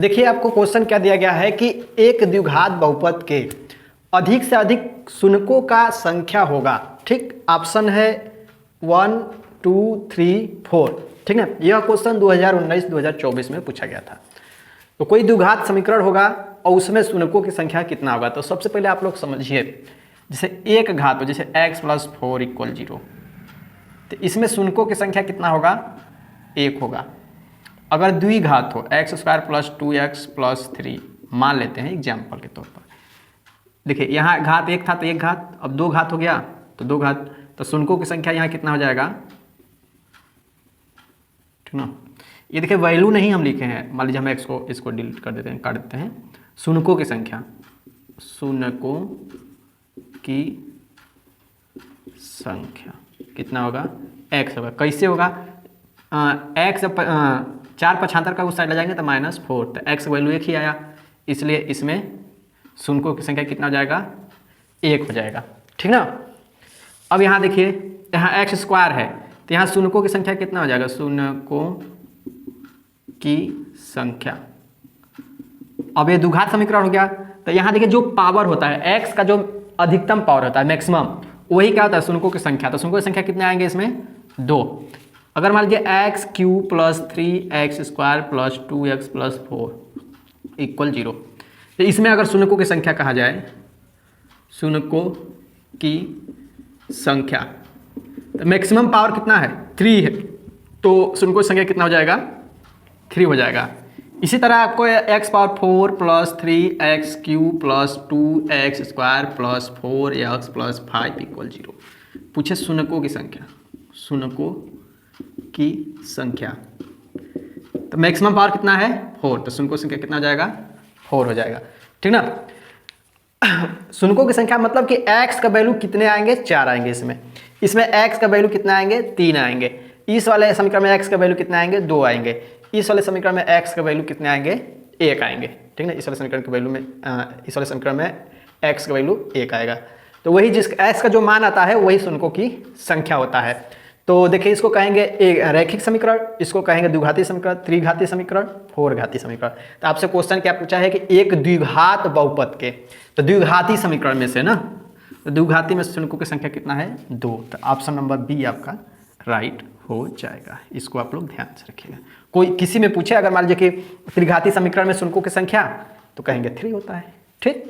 देखिए आपको क्वेश्चन क्या दिया गया है कि एक द्विघात बहुपद के अधिक से अधिक शून्यकों का संख्या होगा। ठीक, ऑप्शन है 1 2 3 4। ठीक ना, यह क्वेश्चन 2019-2024 में पूछा गया था। तो कोई द्विघात समीकरण होगा और उसमें शून्यकों की संख्या कितना होगा। तो सबसे पहले आप लोग समझिए, जैसे एक घात हो, जैसे x + 4 = 0, तो इसमें शून्यकों की संख्या कितना होगा, 1 होगा। अगर द्विघात हो x² + 2x + 3 मान लेते हैं एग्जाम्पल के तौर पर। देखिए यहाँ घात 1 था तो एक घात, अब 2 घात हो गया तो 2 घात, तो शून्यकों की संख्या यहाँ कितना हो जाएगा। ठीक ना, ये देखिए वैल्यू नहीं हम लिखे हैं, मान लीजिए हम x को इसको डिलीट कर देते हैं, काट देते हैं। शून्यकों की संख्या, शून्यकों की संख्या कितना होगा, x होगा। कैसे होगा, x 4 का उस साइड ले जाएंगे तो -4, तो x वैल्यू 1 ही आया, इसलिए इसमें शून्यकों की संख्या कितना हो जाएगा, 1 हो जाएगा। ठीक ना, अब यहाँ देखिए यहाँ x² है तो यहाँ शून्यकों की संख्या कितना हो जाएगा, शून्यकों की संख्या। अब ये द्विघात समीकरण हो गया, तो यहाँ देखिए जो पावर होता है x का, जो अधिकतम पावर होता है मैक्सिमम, वही क्या होता है, शून्यकों की संख्या। तो शून्यकों की संख्या कितने आएंगे इसमें, 2। अगर मान लीजिए x³ + 3x² + 2x + 4 = 0, तो इसमें अगर शून्यकों की संख्या कहा जाए, शून्यकों की संख्या, तो मैक्सिमम पावर कितना है, 3 है, तो शून्यकों की संख्या कितना हो जाएगा, 3 हो जाएगा। इसी तरह आपको x⁴ + 3x³ + 2x² + 4x + 5 = 0 पूछे शून्यकों की संख्या, शून्यकों की संख्या। तो मैक्सिमम पावर कितना है, 4, तो शून्यकों की संख्या कितना हो जाएगा, 4 हो जाएगा। ठीक ना, शून्यकों की संख्या मतलब कि x का वैल्यू कितने आएंगे, 4 आएंगे इसमें x का वैल्यू कितना आएंगे, 3 आएंगे। इस वाले समीकरण में x का वैल्यू कितना आएंगे, 2 आएंगे। इस वाले समीकरण में x का वैल्यू कितने आएंगे, 1 आएंगे। ठीक ना, इस वाले समीकरण के वैल्यू में इस वाले समीकरण में x का वैल्यू 1 आएगा। तो वही जिस x का जो मान आता है वही शून्यकों की संख्या होता है। तो देखिए इसको कहेंगे एक रैखिक समीकरण, इसको कहेंगे द्विघाती समीकरण, त्रिघाती समीकरण, 4 घाती समीकरण। तो आपसे क्वेश्चन क्या पूछा है कि एक द्विघात बहुपद के, तो द्विघाती समीकरण में से ना, तो द्विघाती में शून्यकों की संख्या कितना है, 2। तो ऑप्शन नंबर बी आपका राइट हो जाएगा। इसको आप लोग ध्यान से रखिएगा। कोई किसी में पूछे अगर मान लीजिए कि त्रिघाती समीकरण में शून्यकों की संख्या, तो कहेंगे 3 होता है। ठीक।